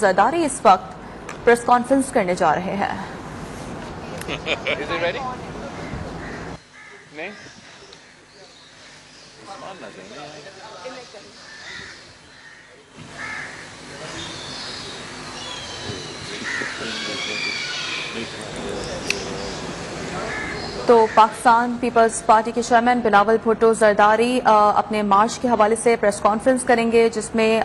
زرداری اس وقت press conference کرنے جا رہے ہیں۔ تو پاکستان پیپلز پارٹی کے چیئرمین بلاول بھٹو زرداری اپنے مارچ کے حوالے سے پریس کانفرنس کریں گے، جس میں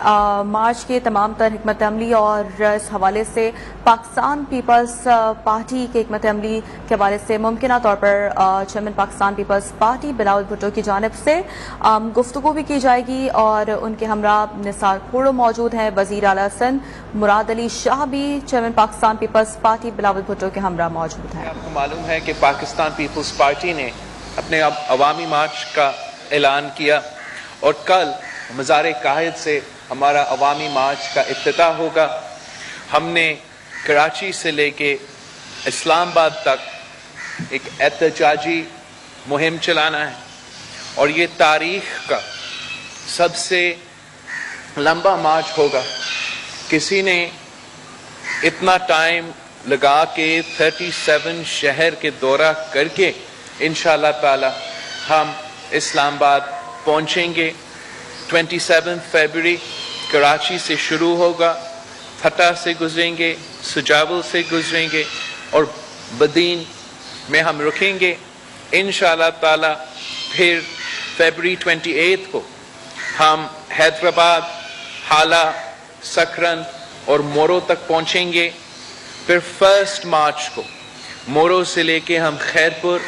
مارچ کے تمام تر حکمت عملی اور اس حوالے سے پاکستان پیپلز پارٹی کے حکمت عملی کے حوالے سے ممکنہ طور پر چیئرمین پاکستان پیپلز پارٹی بلاول بھٹو کی جانب سے گفتگو بھی کی جائے گی، اور ان کے ہمراہ نثار کھوڑو موجود ہیں، وزیر اعلیٰ سندھ مراد علی شاہ بھی چیئرمین پاکستان پیپلز پارٹی بلاول بھٹو کے ہمراہ موجود ہیں۔ آپ کو معلوم ہے کہ پاکستان پیپلز پارٹی نے اپنے عوامی مارچ کا اعلان کیا، اور کل مزار قائد سے ہمارا عوامی مارچ کا افتتاح ہوگا۔ ہم نے کراچی سے لے کے اسلام آباد تک ایک احتجاجی مہم چلانا ہے، اور یہ تاریخ کا سب سے لمبا مارچ ہوگا۔ کسی نے اتنا ٹائم لگا کے 37 شہر کے دورہ کر کے انشاءاللہ تعالی ہم اسلام آباد پہنچیں گے۔ 27 فروری کراچی سے شروع ہوگا، پھٹا سے گزریں گے، سجاول سے گزریں گے، اور بدین میں ہم رکیں گے انشاءاللہ تعالی۔ پھر فروری 28 کو ہم حیدرآباد، حالہ، سکرن اور مورو تک پہنچیں گے۔ پھر 1 مارچ کو مورو سے لے کے ہم خیرپور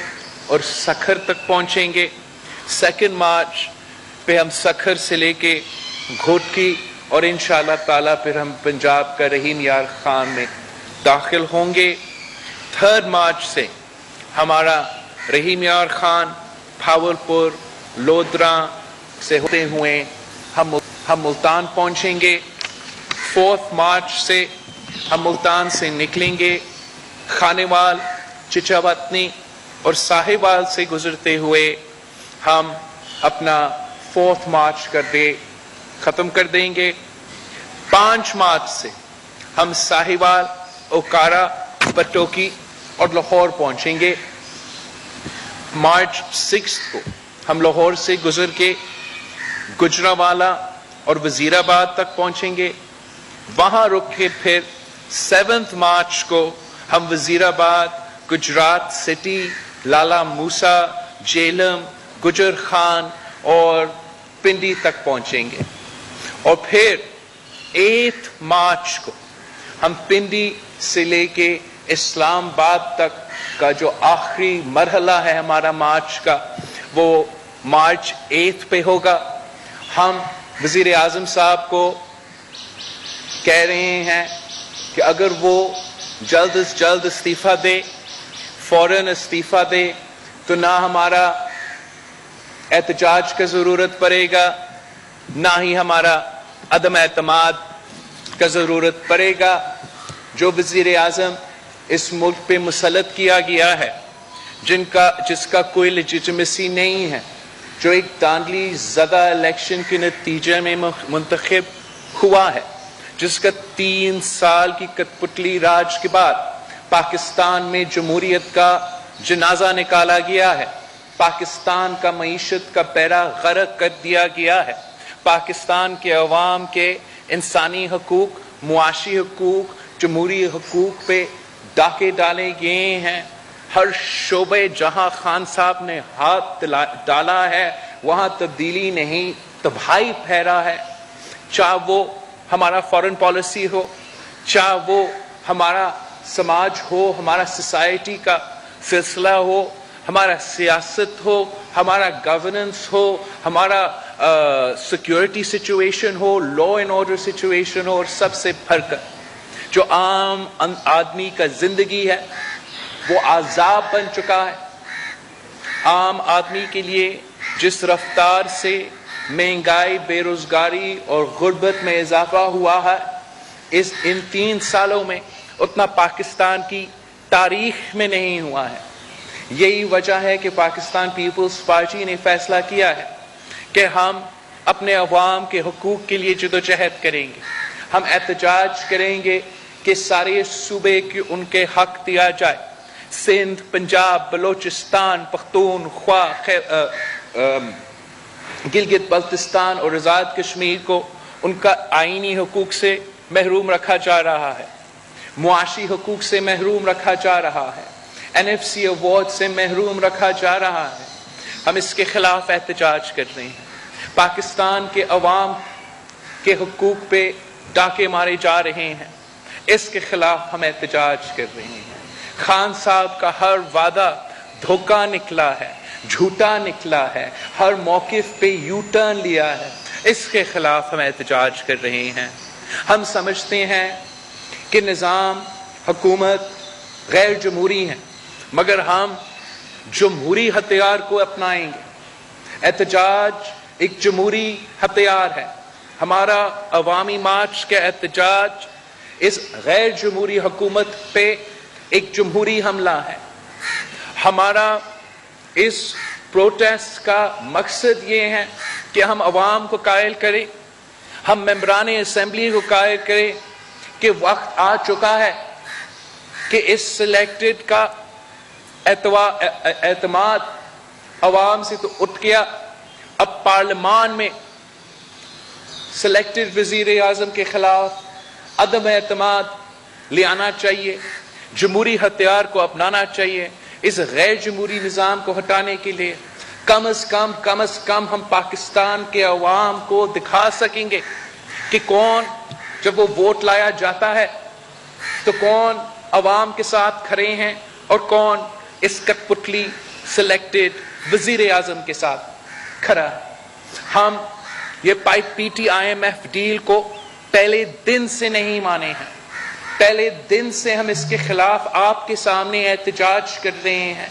اور سکھر تک پہنچیں گے۔ 2 مارچ پہ ہم سکھر سے لے کے گھوٹکی، اور انشاءاللہ تعالی پھر ہم پنجاب کا رحیم یار خان میں داخل ہوں گے۔ 3 مارچ سے ہمارا رحیم یار خان، بھاولپور، لودھرا سے ہوتے ہوئے ہم ملتان پہنچیں گے۔ 4 مارچ سے ہم ملتان سے نکلیں گے، خانیوال، چچاوطنی اور ساہیوال سے گزرتے ہوئے ہم اپنا 4 مارچ کا ڈے ختم کر دیں گے۔ 5 مارچ سے ہم ساہیوال، اوکارا، پٹوکی اور لاہور پہنچیں گے۔ مارچ 6 کو ہم لاہور سے گزر کے گجرانوالہ اور وزیر آباد تک پہنچیں گے، وہاں رک کے پھر 7 مارچ کو ہم وزیر آباد، گجرات سٹی، لالا موسا، جیلم، گجر خان اور پنڈی تک پہنچیں گے، اور پھر 8 مارچ کو ہم پنڈی سے لے کے اسلام آباد تک کا جو آخری مرحلہ ہے ہمارا مارچ کا، وہ مارچ 8 پہ ہوگا۔ ہم وزیر اعظم صاحب کو کہہ رہے ہیں کہ اگر وہ جلد از جلد استعفیٰ دے، فوراً استعفیٰ دے، تو نہ ہمارا احتجاج کا ضرورت پڑے گا، نہ ہی ہمارا عدم اعتماد کا ضرورت پڑے گا۔ جو وزیر اعظم اس ملک پہ مسلط کیا گیا ہے، جس کا کوئی لیجیٹمیسی نہیں ہے، جو ایک دھاندلی زدہ الیکشن کے نتیجے میں منتخب ہوا ہے، جس کا 3 سال کی کٹ پتلی راج کے بعد پاکستان میں جمہوریت کا جنازہ نکالا گیا ہے، پاکستان کا معیشت کا بیڑا غرق کر دیا گیا ہے، پاکستان کے عوام کے انسانی حقوق، معاشی حقوق، جمہوری حقوق پہ ڈاکے ڈالے گئے ہیں۔ ہر شعبے جہاں خان صاحب نے ہاتھ ڈالا ہے وہاں تبدیلی نہیں، تباہی پھیلا ہے، چاہے وہ ہمارا فارن پالیسی ہو، چاہے وہ ہمارا سماج ہو، ہمارا سوسائٹی کا فیصلہ ہو، ہمارا سیاست ہو، ہمارا گورننس ہو، ہمارا سیکیورٹی سچویشن ہو، لا اینڈ آرڈر سچویشن ہو، اور سب سے بڑھ کر جو عام آدمی کا زندگی ہے وہ عذاب بن چکا ہے۔ عام آدمی کے لیے جس رفتار سے مہنگائی، بے روزگاری اور غربت میں اضافہ ہوا ہے، ان 3 سالوں میں اتنا پاکستان کی تاریخ میں نہیں ہوا ہے۔ یہی وجہ ہے کہ پاکستان پیپلز پارٹی نے فیصلہ کیا ہے کہ ہم اپنے عوام کے حقوق کے لیے جدوجہد کریں گے، ہم احتجاج کریں گے کہ سارے صوبے کی ان کے حق دیا جائے. سندھ، پنجاب، بلوچستان، پختونخوا، گلگت بلتستان اور آزاد کشمیر کو ان کا آئینی حقوق سے محروم رکھا جا رہا ہے، معاشی حقوق سے محروم رکھا جا رہا ہے، NFC ایوارڈ سے محروم رکھا جا رہا ہے. ہم اس کے خلاف احتجاج کر رہے ہیں. پاکستان کے عوام کے حقوق پہ ڈاکے مارے جا رہے ہیں، اس کے خلاف ہم احتجاج کر رہے ہیں. خان صاحب کا ہر وعدہ دھوکہ نکلا ہے، جھوٹا نکلا ہے، ہر موقف پہ یو ٹرن لیا ہے، اس کے خلاف ہم احتجاج کر رہے ہیں. ہم سمجھتے ہیں کہ نظام حکومت غیر جمہوری ہے، مگر ہم جمہوری ہتھیار کو اپنائیں گے. احتجاج ایک جمہوری ہتھیار ہے. ہمارا عوامی مارچ کا احتجاج اس غیر جمہوری حکومت پہ ایک جمہوری حملہ ہے. ہمارا اس پروٹیسٹ کا مقصد یہ ہے کہ ہم عوام کو قائل کریں، ہم ممبران اسمبلی کو قائل کریں کہ وقت آ چکا ہے کہ اس سلیکٹڈ کا اعتماد عوام سے تو اٹھ گیا. اب پارلیمان میں سلیکٹڈ وزیر اعظم کے خلاف عدم اعتماد لے آنا چاہیے، جمہوری ہتھیار کو اپنانا چاہیے. اس غیر جمہوری نظام کو ہٹانے کے لیے کم از کم ہم پاکستان کے عوام کو دکھا سکیں گے کہ کون، جب وہ ووٹ لایا جاتا ہے تو کون عوام کے ساتھ کھڑے ہیں اور کون اس کٹ پتلی سلیکٹڈ وزیر اعظم کے ساتھ کھڑا ہے. ہم یہ PTIMF ڈیل کو پہلے دن سے نہیں مانے ہیں. پہلے دن سے ہم اس کے خلاف آپ کے سامنے احتجاج کر رہے ہیں،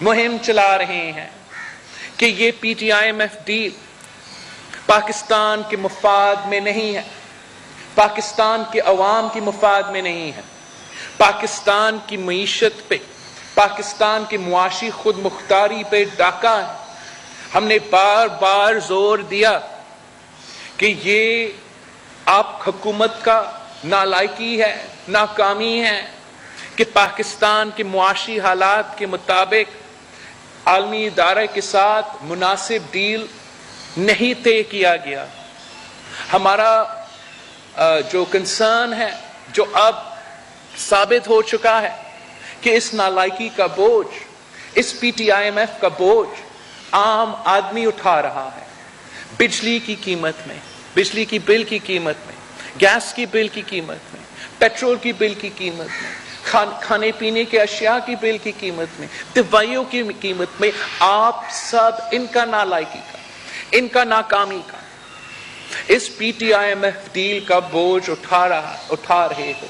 مہم چلا رہے ہیں کہ یہ PTIMF ڈیل پاکستان کے مفاد میں نہیں ہے، پاکستان کے عوام کے مفاد میں نہیں ہے. پاکستان کی معیشت پہ، پاکستان کی معاشی خود مختاری پہ ڈاکہ ہے. ہم نے بار بار زور دیا کہ یہ آپ حکومت کا نالائکی ہے، ناکامی ہے کہ پاکستان کے معاشی حالات کے مطابق عالمی ادارے کے ساتھ مناسب ڈیل نہیں طے کیا گیا. ہمارا جو کنسرن ہے، جو اب ثابت ہو چکا ہے کہ اس نالائکی کا بوجھ، اس PTIMF کا بوجھ عام آدمی اٹھا رہا ہے. بجلی کی قیمت میں، بجلی کی بل کی قیمت میں، گیس کی بل کی قیمت میں، پیٹرول کی بل کی قیمت میں، کھانے پینے کے اشیاء کی بل کی قیمت میں، دوائیوں کی قیمت میں، آپ سب ان کا نالائکی کا، ان کا ناکامی کا، اس PTIMF ڈیل کا بوجھ اٹھا رہے ہو.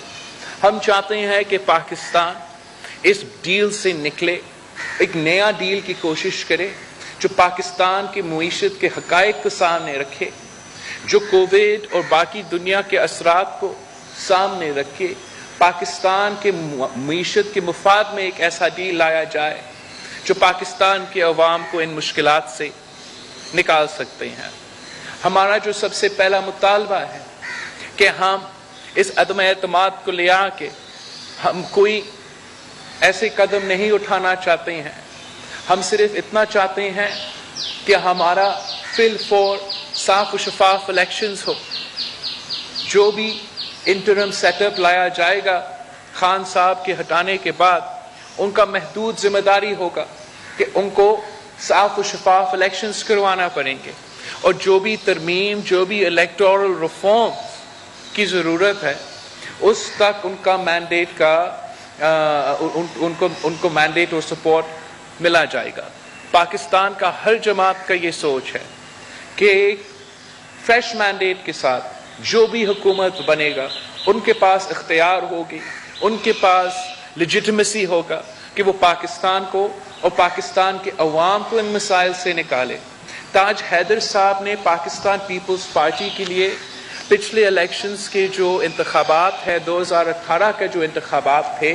ہم چاہتے ہیں کہ پاکستان اس ڈیل سے نکلے، ایک نیا ڈیل کی کوشش کرے جو پاکستان کی معیشت کے حقائق کو سامنے رکھے، جو کووڈ اور باقی دنیا کے اثرات کو سامنے رکھے. پاکستان کے معیشت کے مفاد میں ایک ایسا ڈیل لایا جائے جو پاکستان کے عوام کو ان مشکلات سے نکال سکتے ہیں. ہمارا جو سب سے پہلا مطالبہ ہے کہ ہم اس عدم اعتماد کو لے آ کے ہم کوئی ایسے قدم نہیں اٹھانا چاہتے ہیں. ہم صرف اتنا چاہتے ہیں کہ ہمارا فی الفور صاف و شفاف الیکشنز ہو. جو بھی انٹرم سیٹ اپ لایا جائے گا خان صاحب کے ہٹانے کے بعد، ان کا محدود ذمہ داری ہوگا کہ ان کو صاف و شفاف الیکشنز کروانا پڑیں گے، اور جو بھی ترمیم، جو بھی الیکٹورل ریفارم کی ضرورت ہے اس تک ان کا مینڈیٹ کا ان کو مینڈیٹ اور سپورٹ ملا جائے گا. پاکستان کا ہر جماعت کا یہ سوچ ہے کہ ایک فریش مینڈیٹ کے ساتھ جو بھی حکومت بنے گا ان کے پاس اختیار ہوگی، ان کے پاس لیجٹمیسی ہوگا کہ وہ پاکستان کو اور پاکستان کے عوام کو ان مسائل سے نکالے. تاج حیدر صاحب نے پاکستان پیپلز پارٹی کے لیے پچھلے الیکشنز کے جو انتخابات ہے، 2018 کے جو انتخابات تھے،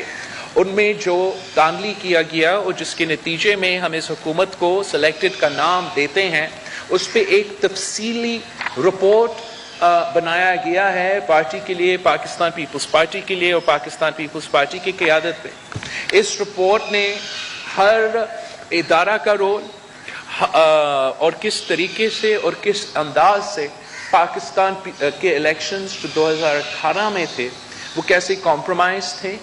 ان میں جو دھاندلی کیا گیا اور جس کے نتیجے میں ہم اس حکومت کو سلیکٹڈ کا نام دیتے ہیں، اس پہ ایک تفصیلی رپورٹ بنایا گیا ہے پارٹی کے لیے، پاکستان پیپلز پارٹی کے لیے اور پاکستان پیپلز پارٹی کی قیادت پہ۔ اس رپورٹ نے ہر ادارہ کا رول اور کس طریقے سے اور کس انداز سے پاکستان کے الیکشنز جو 2018 میں تھے وہ کیسے کمپرومائز تھے،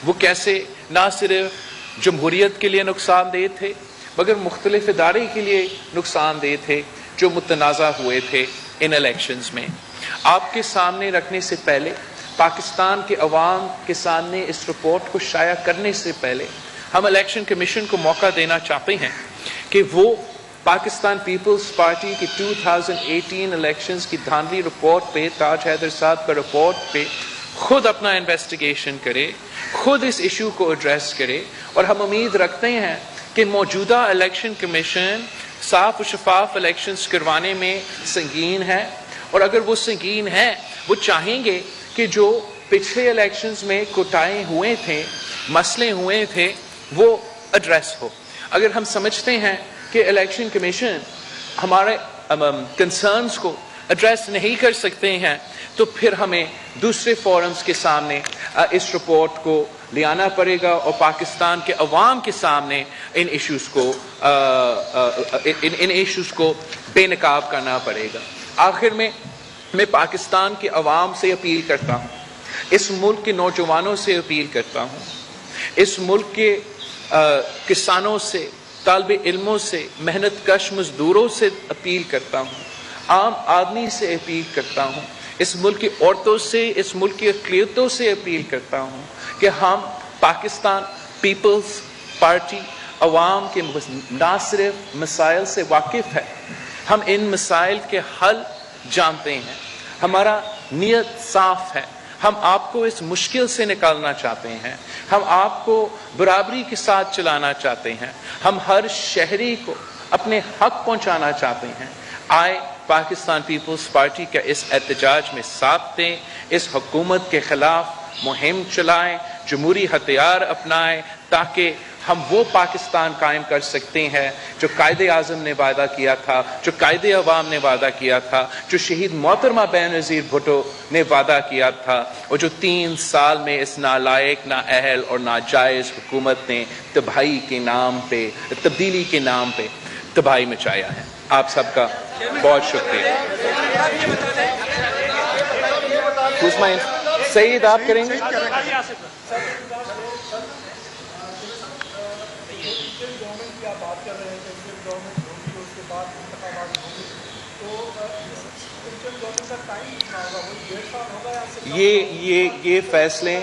وہ کیسے نہ صرف جمہوریت کے لیے نقصان دہ تھے مگر مختلف ادارے کے لیے نقصان دہ تھے جو متنازع ہوئے تھے ان الیکشنز میں۔ آپ کے سامنے رکھنے سے پہلے، پاکستان کے عوام کے سامنے اس رپورٹ کو شائع کرنے سے پہلے، ہم الیکشن کمیشن کو موقع دینا چاہتے ہیں کہ وہ پاکستان پیپلز پارٹی کی 2018 الیکشنز کی دھاندلی رپورٹ پہ، تاج حیدر صاحب کا رپورٹ پہ خود اپنا انویسٹیگیشن کرے، خود اس ایشو کو ایڈریس کرے، اور ہم امید رکھتے ہیں کہ موجودہ الیکشن کمیشن صاف و شفاف الیکشنز کروانے میں سنگین ہے، اور اگر وہ سنگین ہے وہ چاہیں گے کہ جو پچھلے الیکشنز میں کوتاہی ہوئے تھے، مسئلے ہوئے تھے، وہ ایڈریس ہو۔ اگر ہم سمجھتے ہیں کہ الیکشن کمیشن ہمارے کنسرنز کو ایڈریس نہیں کر سکتے ہیں تو پھر ہمیں دوسرے فورمز کے سامنے اس رپورٹ کو لے آنا پڑے گا اور پاکستان کے عوام کے سامنے ان ایشوز کو بے نقاب کرنا پڑے گا۔ آخر میں پاکستان کے عوام سے اپیل کرتا ہوں، اس ملک کے نوجوانوں سے اپیل کرتا ہوں، اس ملک کے کسانوں سے، طالب علموں سے، محنت کش مزدوروں سے اپیل کرتا ہوں، عام آدمی سے اپیل کرتا ہوں، اس ملک کی عورتوں سے، اس ملک کی اقلیتوں سے اپیل کرتا ہوں کہ ہم پاکستان پیپلز پارٹی عوام کے نہ صرف مسائل سے واقف ہے، ہم ان مسائل کے حل جانتے ہیں، ہمارا نیت صاف ہے، ہم آپ کو اس مشکل سے نکالنا چاہتے ہیں، ہم آپ کو برابری کے ساتھ چلانا چاہتے ہیں، ہم ہر شہری کو اپنے حق پہنچانا چاہتے ہیں۔ آئے پاکستان پیپلز پارٹی کا اس احتجاج میں ساتھ دیں، اس حکومت کے خلاف مہم چلائیں، جمہوری ہتھیار اپنائیں، تاکہ ہم وہ پاکستان قائم کر سکتے ہیں جو قائد اعظم نے وعدہ کیا تھا، جو قائد عوام نے وعدہ کیا تھا، جو شہید محترمہ بینظیر بھٹو نے وعدہ کیا تھا، اور جو 3 سال میں اس نالائق، نااہل اور ناجائز حکومت نے تباہی کے نام پہ، تبدیلی کے نام پہ تباہی مچایا ہے۔ آپ سب کا بہت شکریہ۔ سعید آپ کریں گے؟ یہ فیصلے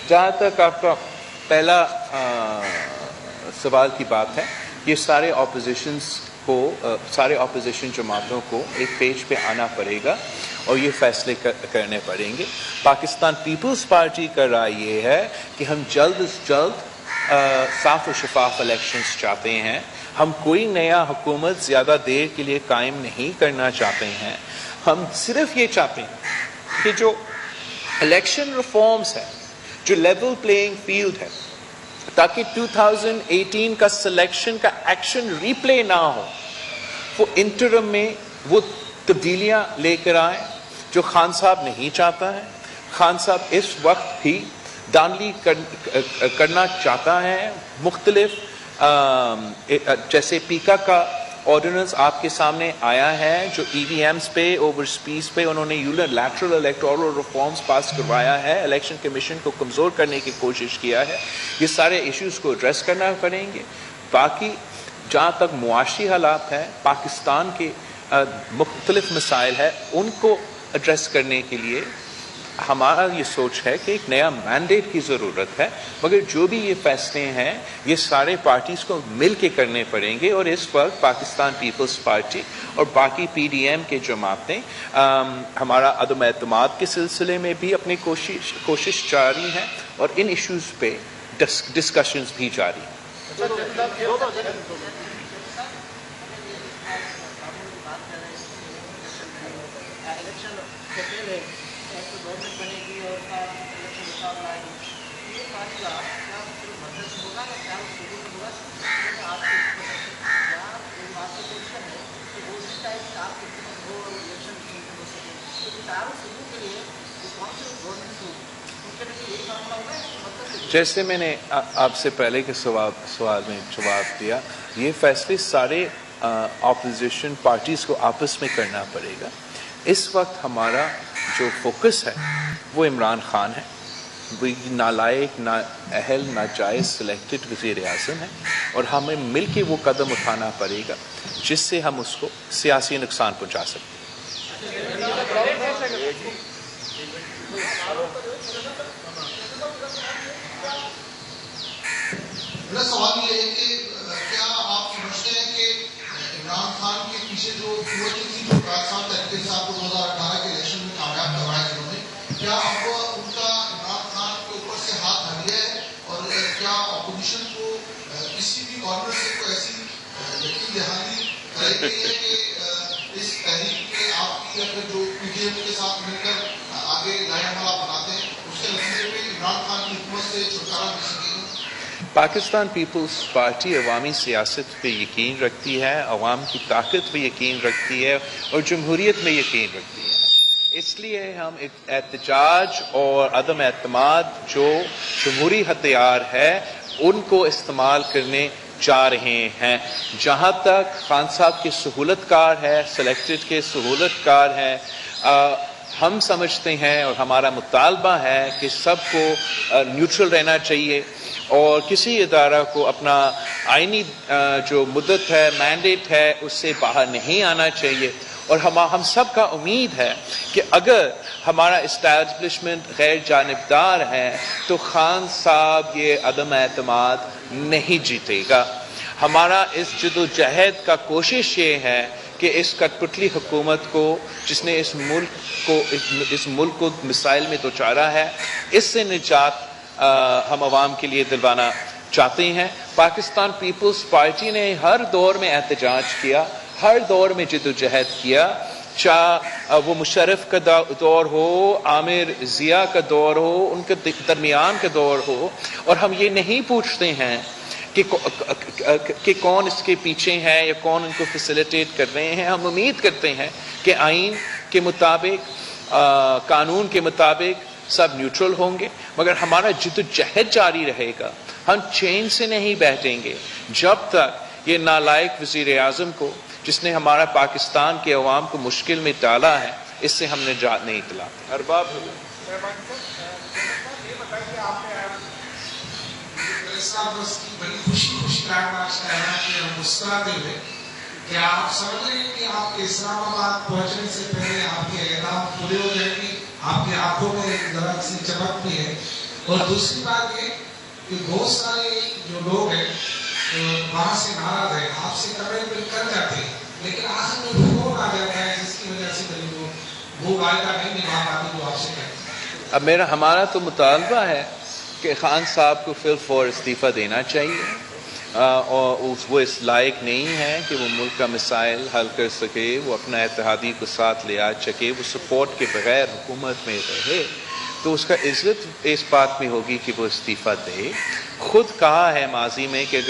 جہاں تک آپ کا پہلا سوال کی بات ہے، یہ سارے اپوزیشن جماعتوں کو ایک پیج پہ آنا پڑے گا اور یہ فیصلے کرنے پڑیں گے۔ پاکستان پیپلز پارٹی کا رائے یہ ہے کہ ہم جلد از جلد صاف و شفاف الیکشنز چاہتے ہیں، ہم کوئی نیا حکومت زیادہ دیر کے لیے قائم نہیں کرنا چاہتے ہیں، ہم صرف یہ چاہتے ہیں کہ جو الیکشن ریفارمز ہے، جو لیول پلینگ فیلڈ ہے، تاکہ 2018 کا سلیکشن کا ایکشن ریپلے نہ ہو، وہ انٹرم میں وہ تبدیلیاں لے کر آئیں جو خان صاحب نہیں چاہتا ہے۔ خان صاحب اس وقت بھی دانلی کرنا چاہتا ہے، مختلف جیسے پیکا کا آرڈیننس آپ کے سامنے آیا ہے جو ای وی ایمز پہ، اوور اسپیس پہ انہوں نے یونیلیٹرل الیکٹورل ریفارمز پاس کروایا ہے، الیکشن کمیشن کو کمزور کرنے کی کوشش کیا ہے۔ یہ سارے ایشوز کو ایڈریس کرنا پڑیں گے۔ باقی جہاں تک معاشی حالات ہیں، پاکستان کے مختلف مسائل ہیں، ان کو ایڈریس کرنے کے لیے ہمارا یہ سوچ ہے کہ ایک نیا مینڈیٹ کی ضرورت ہے، مگر جو بھی یہ فیصلے ہیں یہ سارے پارٹیز کو مل کے کرنے پڑیں گے، اور اس وقت پاکستان پیپلز پارٹی اور باقی پی ڈی ایم کے جماعتیں ہمارا عدم اعتماد کے سلسلے میں بھی اپنی کوشش جاری ہے اور ان ایشوز پہ ڈسکشنز بھی جاری ہیں۔ جیسے میں نے آپ سے پہلے کے سوال میں جواب دیا، یہ فیصلے سارے اپوزیشن پارٹیز کو آپس میں کرنا پڑے گا. اس وقت ہمارا جو فوکس ہے وہ عمران خان ہے، وہ نالائق، نااہل، ناجائز سلیکٹڈ وزیر اعظم ہے، اور ہمیں مل کے وہ قدم اٹھانا پڑے گا جس سے ہم اس کو سیاسی نقصان پہنچا سکتے ہیں. میرا سوال یہ ہے کہ کیا آپ سمجھتے ہیں کہ عمران خان کے پیچھے جو تھی جو پاکستان تحریک انصاف کو 2018 کے الیکشن میں کامیاب کروایا انہوں نے، کیا اب ان کا عمران خان کے اوپر سے ہاتھ ہٹ گیا ہے، اور کیا اپوزیشن کو کسی بھی کارنر سے کوئی ایسی یقین دہانی کرائی گئی ہے کہ اس تحریک کے آپ کی اگر جو پی ڈی ایم کے ساتھ مل کر آگے نئے عملہ بناتے ہیں اس کے نتیجے میں عمران خان کی حکومت سے چھٹکارا مل سکے گا؟ پاکستان پیپلز پارٹی عوامی سیاست پہ یقین رکھتی ہے، عوام کی طاقت پہ یقین رکھتی ہے، اور جمہوریت میں یقین رکھتی ہے. اس لیے ہم احتجاج اور عدم اعتماد جو جمہوری ہتھیار ہے ان کو استعمال کرنے جا رہے ہیں. جہاں تک خان صاحب کی سہولت کار ہے، سلیکٹڈ کے سہولت کار ہے، ہم سمجھتے ہیں اور ہمارا مطالبہ ہے کہ سب کو نیوٹرل رہنا چاہیے، اور کسی ادارہ کو اپنا آئینی جو مدت ہے، مینڈیٹ ہے، اس سے باہر نہیں آنا چاہیے. اور ہم سب کا امید ہے کہ اگر ہمارا اسٹیبلشمنٹ غیر جانبدار ہے تو خان صاحب یہ عدم اعتماد نہیں جیتے گا. ہمارا اس جدوجہد کا کوشش یہ ہے کہ اس کٹ پتلی حکومت کو، جس نے اس ملک کو مسائل میں دوچارا ہے، اس سے نجات ہم عوام کے لیے دلوانا چاہتے ہیں. پاکستان پیپلز پارٹی نے ہر دور میں احتجاج کیا، ہر دور میں جدوجہد کیا، چاہے وہ مشرف کا دور ہو، عامر ضیاء کا دور ہو، ان کے درمیان کا دور ہو، اور ہم یہ نہیں پوچھتے ہیں کہ کون اس کے پیچھے ہے یا کون ان کو فیسیلیٹیٹ کر رہے ہیں. ہم امید کرتے ہیں کہ آئین کے مطابق، قانون کے مطابق سب نیوٹرل ہوں گے، مگر ہمارا جدوجہد جاری رہے گا. ہم چین سے نہیں بیٹھیں گے جب تک یہ نالائق وزیر اعظم کو، جس نے ہمارا پاکستان کے عوام کو مشکل میں ڈالا ہے، اس سے ہم نجات نہیں دلاتے. ارباب بڑی خوشی مسکراتے ہوئے، کیا آپ سمجھ رہے ہیں کہ آپ کے اسلام آباد پہنچنے سے پہلے آپ کے اعلان پورے ہو جائیں گے؟ آپ کی آنکھوں میں ایک ذرا سی چمک بھی ہے. اور دوسری بات یہ کہ بہت سارے جو لوگ ہیں وہاں سے ناراض ہیں، آپ سے کمنٹ کر جاتے ہیں، لیکن آخر میں فون آ جاتا ہے جس کی وجہ سے وہ وعدہ نہیں نبھا پاتے جو آپ سے کہتے ہیں. اب ہمارا تو مطالبہ ہے کہ خان صاحب کو فی الفور استعفیٰ دینا چاہیے، اور وہ اس لائق نہیں ہے کہ وہ ملک کا مسائل حل کر سکے، وہ اپنا اتحادی کو ساتھ لے آ سکے، وہ سپورٹ کے بغیر حکومت میں رہے. تو اس کا عزت اس بات میں ہوگی کہ وہ استعفیٰ دے. خود کہا ہے ماضی میں کہ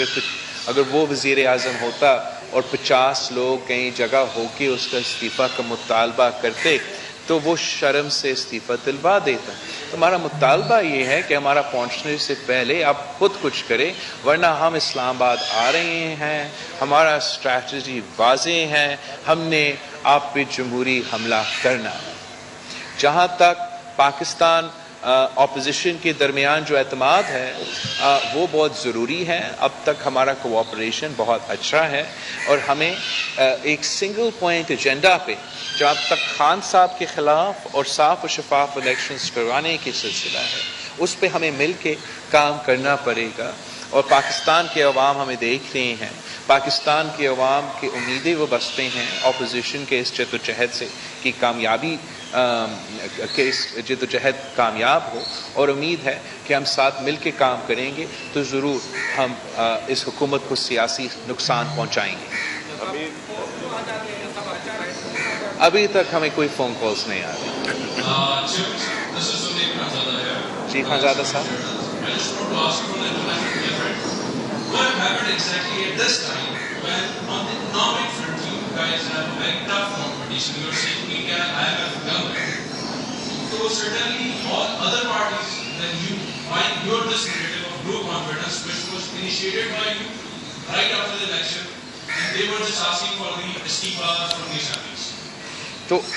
اگر وہ وزیر اعظم ہوتا اور 50 لوگ کئی جگہ ہو کے اس کا استعفیٰ کا مطالبہ کرتے تو وہ شرم سے استعفیٰ دلوا دیتا. تو ہمارا مطالبہ یہ ہے کہ ہمارا پہنچنے سے پہلے آپ خود کچھ کریں، ورنہ ہم اسلام آباد آ رہے ہیں، ہمارا اسٹریٹجی واضح ہے، ہم نے آپ پہ جمہوری حملہ کرنا ہے. جہاں تک پاکستان اپوزیشن کے درمیان جو اعتماد ہے وہ بہت ضروری ہے. اب تک ہمارا کوآپریشن بہت اچھا ہے، اور ہمیں ایک سنگل پوائنٹ ایجنڈا پہ جب تک خان صاحب کے خلاف اور صاف و شفاف الیکشنز کروانے کی سلسلہ ہے، اس پہ ہمیں مل کے کام کرنا پڑے گا. اور پاکستان کے عوام ہمیں دیکھ رہے ہیں، پاکستان کے عوام کی امیدیں وہ بستے ہیں اپوزیشن کے اس جدوجہد سے کہ کامیابی کہ اس جدوجہد کامیاب ہو، اور امید ہے کہ ہم ساتھ مل کے کام کریں گے تو ضرور ہم اس حکومت کو سیاسی نقصان پہنچائیں گے. ابھی تک ہمیں کوئی فون کالز نہیں آ رہی. جی خانزادہ صاحب. What happened exactly at this time when on the economic front you guys have a very tough competition. You're saying we can have a government. So certainly all other parties, then you find your this narrative of no confidence, which was initiated by you right after the election, and they were just asking for the istifas from the assemblies. So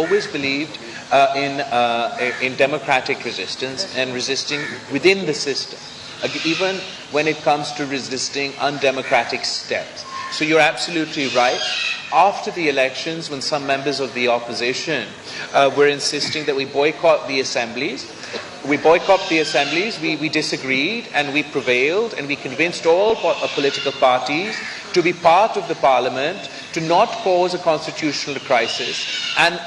always believed in democratic resistance and resisting within the system, even when it comes to resisting undemocratic steps. So you're absolutely right. After the elections, when some members of the opposition were insisting that we boycott the assemblies, we disagreed and we prevailed and we convinced all political parties to be part of the parliament, to not cause a constitutional crisis. And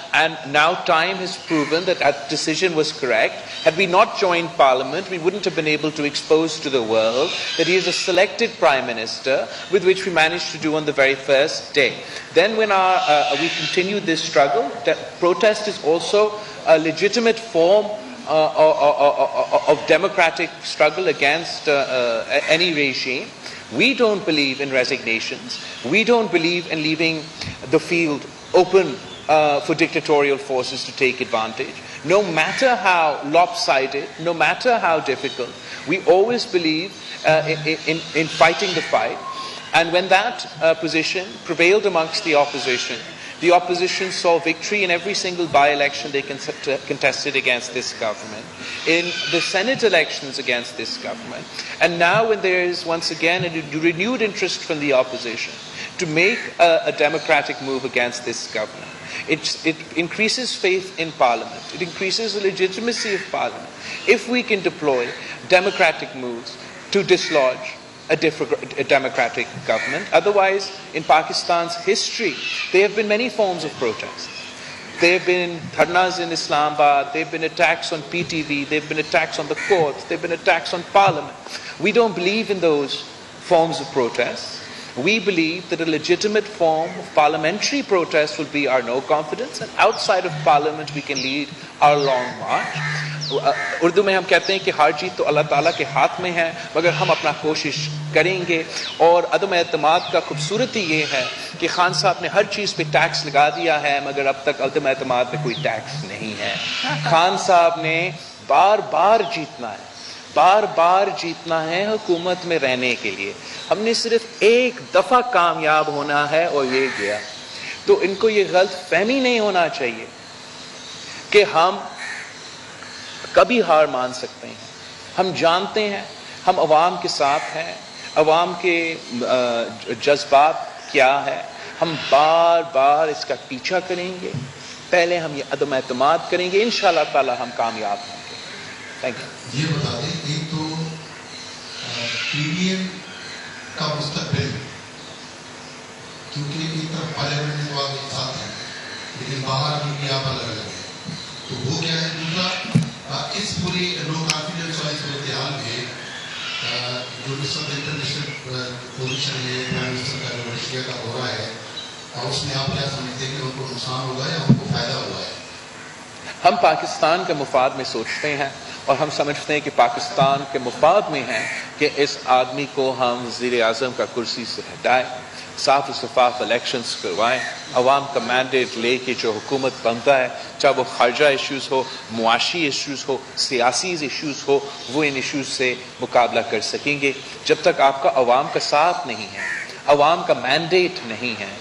now time has proven that that decision was correct. Had we not joined parliament, we wouldn't have been able to expose to the world that he is a selected prime minister, with which we managed to do on the very first day. Then when we continued this struggle, that protest is also a legitimate form of democratic struggle against any regime. We don't believe in resignations. We don't believe in leaving the field open for dictatorial forces to take advantage. No matter how lopsided, no matter how difficult, we always believe in fighting the fight. And when that position prevailed amongst the opposition saw victory in every single by-election they contested against this government, in the Senate elections against this government. And now when there is once again a renewed interest from the opposition to make a democratic move against this government, it increases faith in Parliament. It increases the legitimacy of Parliament. If we can deploy democratic moves to dislodge a democratic government. Otherwise, in Pakistan's history, there have been many forms of protest. There have been dharnas in Islamabad, there have been attacks on PTV, there have been attacks on the courts, there have been attacks on Parliament. We don't believe in those forms of protest. We believe that a legitimate form of parliamentary protest will be our no confidence, and outside of Parliament we can lead our long march. Urdu میں ہم کہتے ہیں کہ ہار جیت تو اللہ تعالیٰ کے ہاتھ میں ہے، مگر ہم اپنا کوشش کریں گے. اور عدم اعتماد کا خوبصورتی یہ ہے کہ خان صاحب نے ہر چیز پہ ٹیکس لگا دیا ہے، مگر اب تک عدم اعتماد پہ کوئی ٹیکس نہیں ہے. خان صاحب نے بار بار جیتنا ہے حکومت میں رہنے کے لیے. ہم نے صرف ایک دفعہ کامیاب ہونا ہے اور یہ گیا. تو ان کو یہ غلط فہمی نہیں ہونا چاہیے کہ ہم کبھی ہار مان سکتے ہیں. ہم جانتے ہیں ہم عوام کے ساتھ ہیں، عوام کے جذبات کیا ہے. ہم بار بار اس کا پیچھا کریں گے. پہلے ہم یہ عدم اعتماد کریں گے، انشاءاللہ تعالی ہم کامیاب ہوں گے. Thank you. یہ بتا دیں، ایک تو پی ڈی ایم کا مستقبل، کیونکہ ایک طرف پارلیمنٹ میں آپ ساتھ ہیں لیکن باہر بھی آپ الگ الگ ہیں، تو وہ کیا ہے. دوسرا، اس پوری نو کانفیڈنس والی صورتحال میں جو اس وقت انٹرنیشنل پوزیشن ہے پرائم منسٹر کا جو رشیا کا ہو رہا ہے، اور اس میں آپ کیا سمجھتے ہیں کہ ان کو نقصان ہوگا یا ان کو فائدہ ہوا ہے؟ ہم پاکستان کے مفاد میں سوچتے ہیں اور ہم سمجھتے ہیں کہ پاکستان کے مفاد میں ہے کہ اس آدمی کو ہم وزیر اعظم کا کرسی سے ہٹائیں، صاف و شفاف الیکشنز کروائیں، عوام کا مینڈیٹ لے کے جو حکومت بنتا ہے، چاہے وہ خارجہ ایشوز ہو، معاشی ایشوز ہو، سیاسی ایشوز ہو، وہ ان ایشوز سے مقابلہ کر سکیں گے. جب تک آپ کا عوام کا ساتھ نہیں ہے، عوام کا مینڈیٹ نہیں ہے،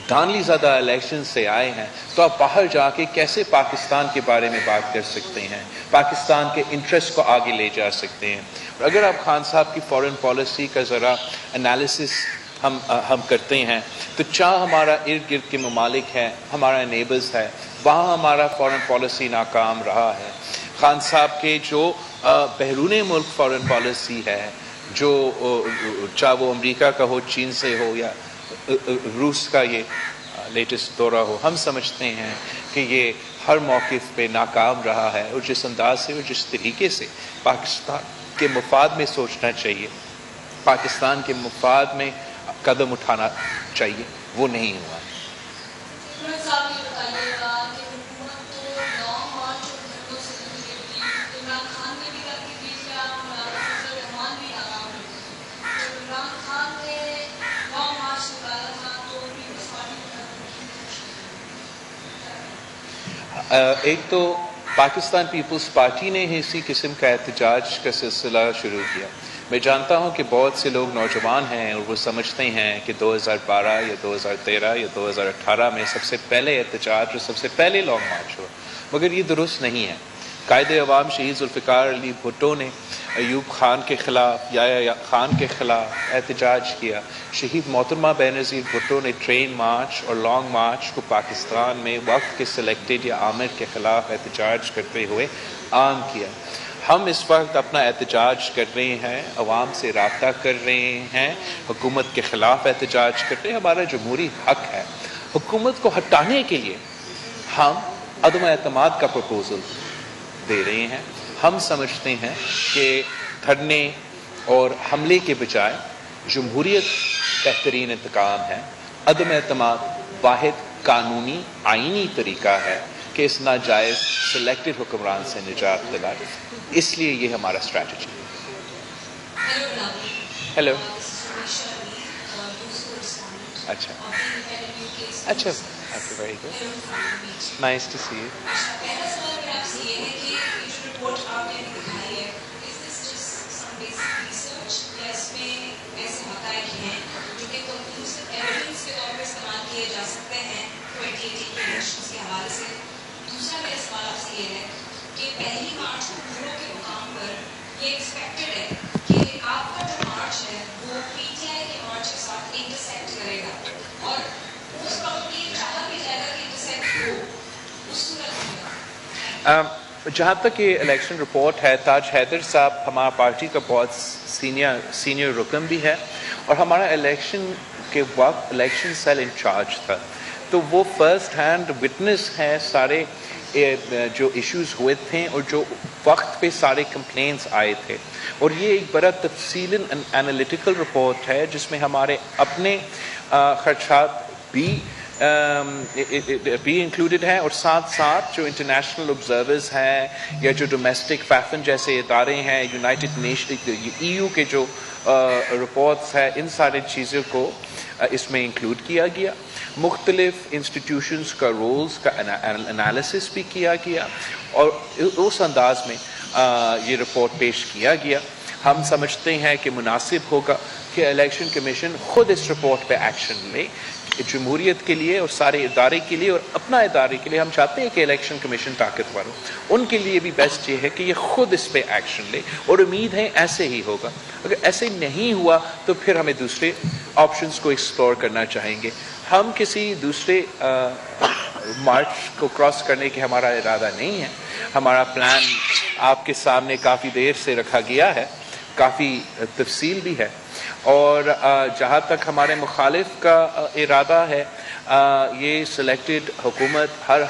دھاندلی زدہ الیکشن سے آئے ہیں، تو آپ باہر جا کے کیسے پاکستان کے بارے میں بات کر سکتے ہیں، پاکستان کے انٹرسٹ کو آگے لے جا سکتے ہیں. اور اگر آپ خان صاحب کی فارن پالیسی کا ذرا انالیسس ہم کرتے ہیں تو چاہے ہمارا ارد گرد کے ممالک ہیں، ہمارا نیبرز ہے، وہاں ہمارا فارن پالیسی ناکام رہا ہے. خان صاحب کے جو بیرون ملک فارن پالیسی ہے، جو چاہے وہ امریکہ کا ہو، چین سے ہو، یا روس کا یہ لیٹسٹ دورہ ہو، ہم سمجھتے ہیں کہ یہ ہر موقف پہ ناکام رہا ہے. اور جس انداز سے اور جس طریقے سے پاکستان کے مفاد میں سوچنا چاہیے، پاکستان کے مفاد میں قدم اٹھانا چاہیے، وہ نہیں ہوا. عمران خان ایک تو پاکستان پیپلز پارٹی نے اسی قسم کا احتجاج کا سلسلہ شروع کیا. میں جانتا ہوں کہ بہت سے لوگ نوجوان ہیں اور وہ سمجھتے ہیں کہ 2012 یا 2013 یا 2018 میں سب سے پہلے احتجاج اور سب سے پہلے لانگ مارچ ہوا، مگر یہ درست نہیں ہے. قائد عوام شہید ذوالفقار علی بھٹو نے ایوب خان کے خلاف یا خان کے خلاف احتجاج کیا. شہید محترمہ بینظیر بھٹو نے ٹرین مارچ اور لانگ مارچ کو پاکستان میں وقت کے سلیکٹڈ یا آمر کے خلاف احتجاج کرتے ہوئے عام کیا. ہم اس وقت اپنا احتجاج کر رہے ہیں، عوام سے رابطہ کر رہے ہیں، حکومت کے خلاف احتجاج کر رہے ہیں. ہمارا جمہوری حق ہے. حکومت کو ہٹانے کے لیے ہم عدم اعتماد کا پروپوزل دے رہے ہیں. ہم سمجھتے ہیں کہ دھرنے اور حملے کے بجائے جمہوریت بہترین انتقام ہے. عدم اعتماد واحد قانونی آئینی طریقہ ہے کہ اس ناجائز سلیکٹڈ حکمران سے نجات دلائے. اس لیے یہ ہمارا اسٹریٹجی ہے. ہیلو. اچھا اچھا، very good, nice to see you. دوسرا میرا سوال آپ سے یہ ہے کہ پہلی مارچ کو پوروں کے مقام پر یہ ایکسپیکٹڈ ہے کہ آپ کا جو مارچ ہے وہ پی ٹی آئی کے مارچ کے ساتھ انٹرسیکٹ کرے گا اور اس وقت یہ چاہا بھی جائے گا کہ انٹرسیکٹ ہو اس صورت میں. جہاں تک یہ الیکشن رپورٹ ہے، تاج حیدر صاحب ہمارا پارٹی کا بہت سینئر رکن بھی ہے اور ہمارا الیکشن کے وقت الیکشن سیل انچارج تھا، تو وہ فرسٹ ہینڈ وٹنس ہے سارے جو ایشوز ہوئے تھے اور جو وقت پہ سارے کمپلینٹس آئے تھے. اور یہ ایک بڑا تفصیل انالیٹیکل رپورٹ ہے جس میں ہمارے اپنے خدشات بھی انکلوڈڈ ہیں اور ساتھ ساتھ جو انٹرنیشنل آبزرورز ہیں یا جو ڈومیسٹک فیفن جیسے ادارے ہیں، یونائٹڈ نیشن، EU کے جو رپورٹس ہیں، ان ساری چیزوں کو اس میں انکلوڈ کیا گیا. مختلف انسٹیٹیوشنز کا رولز کا انالیسس بھی کیا گیا اور اس انداز میں یہ رپورٹ پیش کیا گیا. ہم سمجھتے ہیں کہ مناسب ہوگا کہ الیکشن کمیشن خود اس رپورٹ پہ ایکشن لے. جمہوریت کے لیے اور سارے ادارے کے لیے اور اپنا ادارے کے لیے ہم چاہتے ہیں کہ الیکشن کمیشن طاقتور ہو. ان کے لیے بھی بیسٹ یہ ہے کہ یہ خود اس پہ ایکشن لے اور امید ہے ایسے ہی ہوگا. اگر ایسے نہیں ہوا تو پھر ہمیں دوسرے آپشنز کو ایکسپلور کرنا چاہیں گے. ہم کسی دوسرے مارچ کو کراس کرنے کے ہمارا ارادہ نہیں ہے. ہمارا پلان آپ کے سامنے کافی دیر سے رکھا گیا ہے، کافی تفصیل بھی ہے اور جہاں تک ہمارے مخالف کا ارادہ ہے یہ سلیکٹڈ حکومت ہر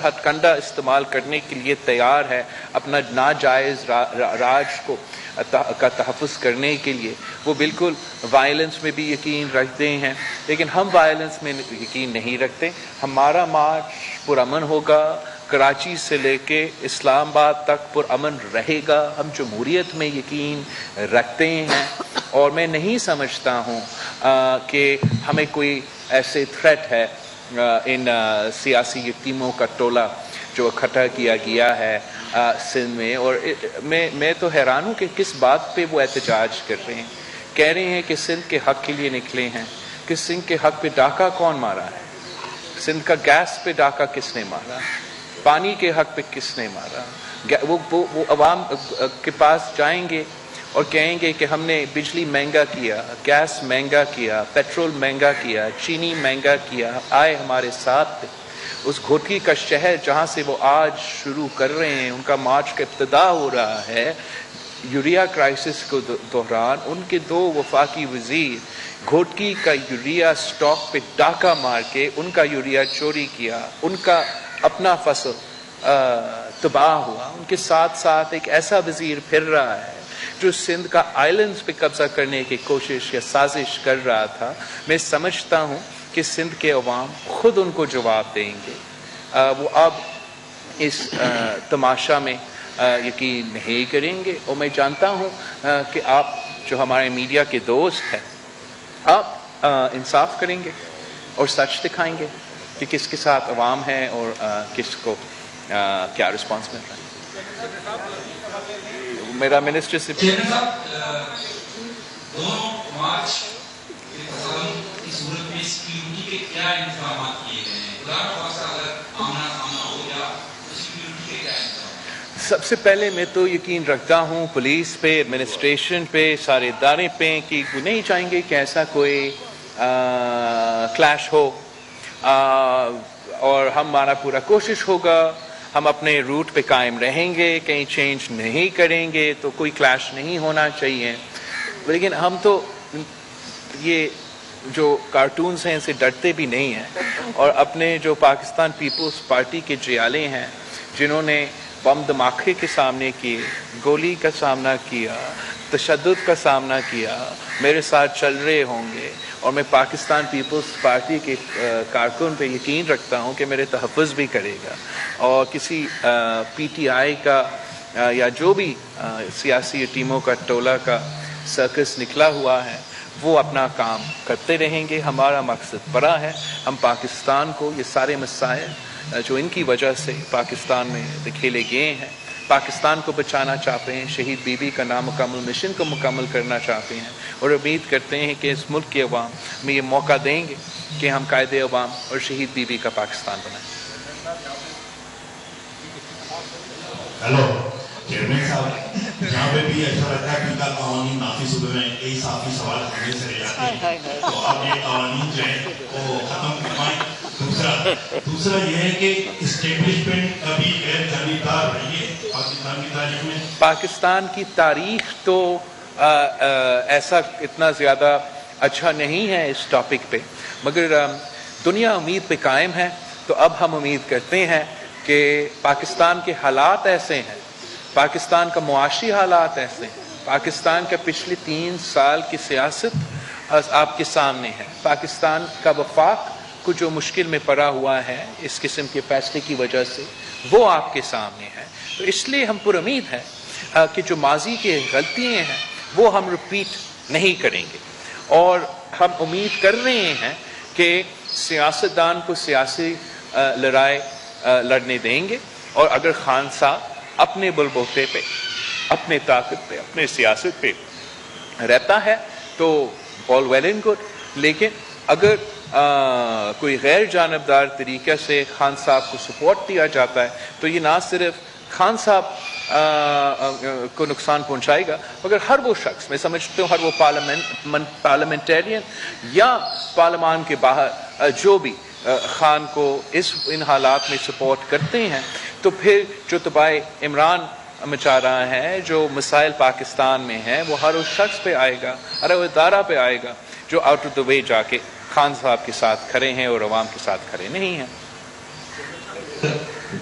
ہتھ کنڈہ استعمال کرنے کے لیے تیار ہے اپنا ناجائز راج کا تحفظ کرنے کے لیے. وہ بالکل وائلنس میں بھی یقین رکھتے ہیں لیکن ہم وائلنس میں یقین نہیں رکھتے. ہمارا مارچ پرامن ہوگا، کراچی سے لے کے اسلام آباد تک پرامن رہے گا. ہم جمہوریت میں یقین رکھتے ہیں اور میں نہیں سمجھتا ہوں کہ ہمیں کوئی ایسے تھریٹ ہے ان سیاسی یتیموں کا ٹولہ جو اکٹھا کیا گیا ہے سندھ میں. اور میں تو حیران ہوں کہ کس بات پہ وہ احتجاج کر رہے ہیں. کہہ رہے ہیں کہ سندھ کے حق کے لیے نکلے ہیں، کہ سندھ کے حق پہ ڈاکہ کون مارا ہے، سندھ کا گیس پہ ڈاکہ کس نے مارا، پانی کے حق پہ کس نے مارا. وہ عوام کے پاس جائیں گے اور کہیں گے کہ ہم نے بجلی مہنگا کیا، گیس مہنگا کیا، پیٹرول مہنگا کیا، چینی مہنگا کیا، آئے ہمارے ساتھ. اس گھوٹکی کا شہر جہاں سے وہ آج شروع کر رہے ہیں، ان کا مارچ کا ابتدا ہو رہا ہے یوریا کرائسس کو دوران. ان کے 2 وفاقی وزیر گھوٹکی کا یوریا سٹاک پہ ڈاکہ مار کے ان کا یوریا چوری کیا، ان کا اپنا فصل تباہ ہوا. ان کے ساتھ ساتھ ایک ایسا وزیر پھر رہا ہے جو سندھ کا آئلینڈز پہ قبضہ کرنے کی کوشش یا سازش کر رہا تھا. میں سمجھتا ہوں کہ سندھ کے عوام خود ان کو جواب دیں گے. وہ اب اس تماشا میں یقین نہیں کریں گے اور میں جانتا ہوں کہ آپ جو ہمارے میڈیا کے دوست ہیں آپ انصاف کریں گے اور سچ دکھائیں گے کہ کس کے ساتھ عوام ہے اور کس کو کیا رسپانس مل رہا ہے. میرا منسٹر سے چیئرمین صاحب دونوں مارچ کی صورت میں سیکیورٹی کے کیا انتظامات کیے گئے ہیں؟ خدا نخواستہ اگر آمنا سامنا ہو گیا تو سیکیورٹی کے کیا انتظامات؟ سب سے پہلے میں تو یقین رکھتا ہوں پولیس پہ، ایڈمنسٹریشن پہ، سارے ادارے پہ کہ وہ نہیں چاہیں گے کہ ایسا کوئی کلیش ہو، اور ہمارا پورا کوشش ہوگا، ہم اپنے روٹ پہ قائم رہیں گے، کہیں چینج نہیں کریں گے، تو کوئی کلیش نہیں ہونا چاہیے. لیکن ہم تو یہ جو کارٹونز ہیں ان سے ڈرتے بھی نہیں ہیں، اور اپنے جو پاکستان پیپلز پارٹی کے جیالے ہیں جنہوں نے بم دھماکے کے سامنے کیے، گولی کا سامنا کیا، تشدد کا سامنا کیا، میرے ساتھ چل رہے ہوں گے، اور میں پاکستان پیپلز پارٹی کے کارکن پہ یقین رکھتا ہوں کہ میرے تحفظ بھی کرے گا، اور کسی پی ٹی آئی کا یا جو بھی سیاسی ٹیموں کا ٹولہ کا سرکس نکلا ہوا ہے وہ اپنا کام کرتے رہیں گے. ہمارا مقصد بڑا ہے، ہم پاکستان کو یہ سارے مسائل جو ان کی وجہ سے پاکستان میں دکھیلے گئے ہیں، پاکستان کو بچانا چاہتے ہیں، شہید بی بی کا نامکمل مشن کو مکمل کرنا چاہتے ہیں، اور امید کرتے ہیں کہ اس ملک کے عوام میں یہ موقع دیں گے کہ ہم قائد عوام اور شہید بی بی کا پاکستان بنائیں. ہیلو چیئرمین صاحب، یہاں پہ بھی ایسا لگتا ہے کہ قوانین نافذ ہوئے ہیں، کئی صافی سوال کرنے سے رہ جاتے ہیں، تو اب یہ قوانین جو ہیں وہ ختم کروائیں. دوسرا یہ ہے کہ اسٹیبلشمنٹ کبھی غیر جانبدار رہی ہے پاکستان کی تاریخ میں. پاکستان کی تاریخ تو ایسا اتنا زیادہ اچھا نہیں ہے اس ٹاپک پہ، مگر دنیا امید پہ قائم ہے. تو اب ہم امید کرتے ہیں کہ پاکستان کے حالات ایسے ہیں، پاکستان کا معاشی حالات ایسے ہیں، پاکستان کا پچھلے 3 سال کی سیاست آپ کے سامنے ہے، پاکستان کا وفاق کو جو مشکل میں پڑا ہوا ہے اس قسم کے فیصلے کی وجہ سے وہ آپ کے سامنے ہے. تو اس لیے ہم پر امید ہے کہ جو ماضی کے غلطیاں ہیں وہ ہم رپیٹ نہیں کریں گے، اور ہم امید کر رہے ہیں کہ سیاستدان کو سیاسی لڑائی لڑنے دیں گے، اور اگر خان صاحب اپنے بلبوتے پہ، اپنے طاقت پہ، اپنے سیاست پہ رہتا ہے تو آل ویل اینڈ گڈ. لیکن اگر کوئی غیر جانبدار طریقے سے خان صاحب کو سپورٹ دیا جاتا ہے تو یہ نہ صرف خان صاحب کو نقصان پہنچائے گا، مگر ہر وہ شخص، میں سمجھتا ہوں ہر وہ پارلیمنٹیرین یا پارلیمان کے باہر جو بھی خان کو ان حالات میں سپورٹ کرتے ہیں، تو پھر جو تباہ عمران مچا رہا ہے، جو مسائل پاکستان میں ہیں، وہ ہر اس شخص پہ آئے گا، ہر وہ ادارہ پہ آئے گا جو آؤٹ آف دا وے جا کے خان صاحب کے ساتھ کھڑے ہیں اور عوام کے ساتھ کھڑے نہیں ہیں.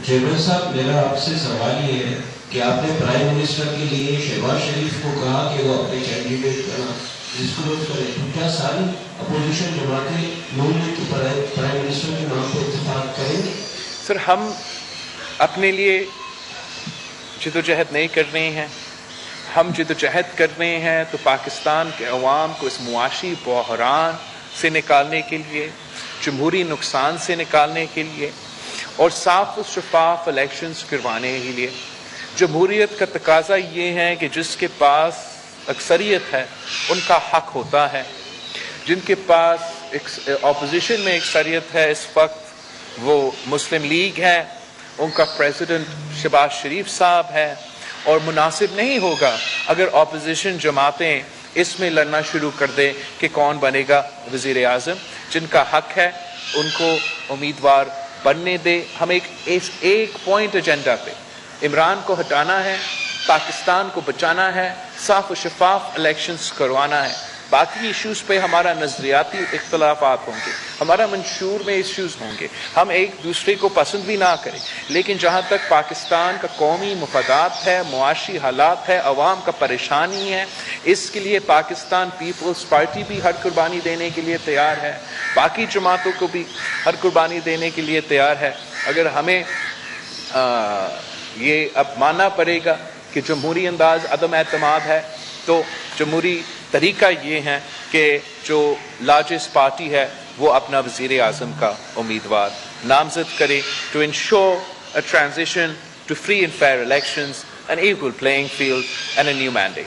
چیئرمین صاحب، میرا آپ سے سوال یہ ہے کہ آپ نے پرائم منسٹر کے لیے شہباز شریف کو کہا کہ وہ اپنے کینڈیڈیٹ کا ڈسکلوز کریں، تو کیا ساری اپوزیشن جماعتیں نون لیگ کے پرائم منسٹر کے نام پر اتفاق کریں گے؟ سر، ہم اپنے لیے جدوجہد نہیں کر رہے ہیں، ہم جدوجہد کر رہے ہیں تو پاکستان کے عوام کو اس معاشی بحران سے نکالنے کے لیے، جمہوری نقصان سے نکالنے کے لیے، اور صاف و شفاف الیکشنز کروانے کے لیے. جمہوریت کا تقاضا یہ ہے کہ جس کے پاس اکثریت ہے ان کا حق ہوتا ہے. جن کے پاس اپوزیشن میں اکثریت ہے اس وقت وہ مسلم لیگ ہے، ان کا پریزیڈنٹ شہباز شریف صاحب ہے، اور مناسب نہیں ہوگا اگر اپوزیشن جماعتیں اس میں لڑنا شروع کر دے کہ کون بنے گا وزیر اعظم. جن کا حق ہے ان کو امیدوار بننے دے. ہم ایک پوائنٹ ایجنڈا پہ عمران کو ہٹانا ہے، پاکستان کو بچانا ہے، صاف و شفاف الیکشنز کروانا ہے. باقی ایشوز پہ ہمارا نظریاتی اختلافات ہوں گے، ہمارا منشور میں ایشوز ہوں گے، ہم ایک دوسرے کو پسند بھی نہ کریں، لیکن جہاں تک پاکستان کا قومی مفادات ہے، معاشی حالات ہے، عوام کا پریشانی ہے، اس کے لیے پاکستان پیپلز پارٹی بھی ہر قربانی دینے کے لیے تیار ہے، باقی جماعتوں کو بھی ہر قربانی دینے کے لیے تیار ہے. اگر ہمیں یہ اب ماننا پڑے گا کہ جمہوری انداز عدم اعتماد ہے، تو جمہوری طریقہ یہ ہے کہ جو لارجسٹ پارٹی ہے وہ اپنا وزیر اعظم کا امیدوار نامزد کرے to ensure a transition to free and fair elections, an equal playing field, and a new mandate.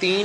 3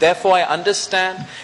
Therefore I understand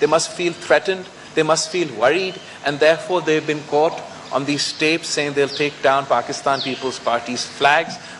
they must feel threatened, they must feel worried, and therefore they've been caught on these tapes saying they'll take down Pakistan People's Party's flags.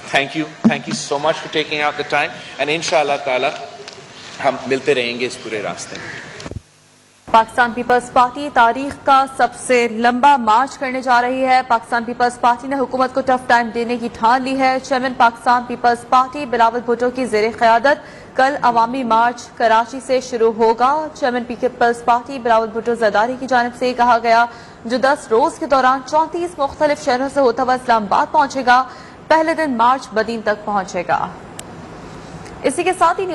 thank you so much for taking out the time, and inshallah ta'ala ہم ملتے رہیں گے اس پورے راستے میں. Pakistan Peoples party تاریخ کا سب سے لمبا مارچ کرنے جا رہی ہے. پاکستان پیپلز پارٹی نے حکومت کو ٹف ٹائم دینے کی ٹھان لی ہے. چیئرمین پاکستان پیپلز پارٹی بلاول بھٹو کی زیر قیادت کل عوامی مارچ کراچی سے شروع ہوگا. چیئرمین پیپلز پارٹی بلاول بھٹو زرداری کی جانب سے کہا گیا جو 10 روز کے دوران 34 مختلف شہروں سے ہوتا ہوا اسلام آباد پہنچے گا. پہلے دن مارچ بدین تک پہنچے گا. اسی کے ساتھ ہی نیوز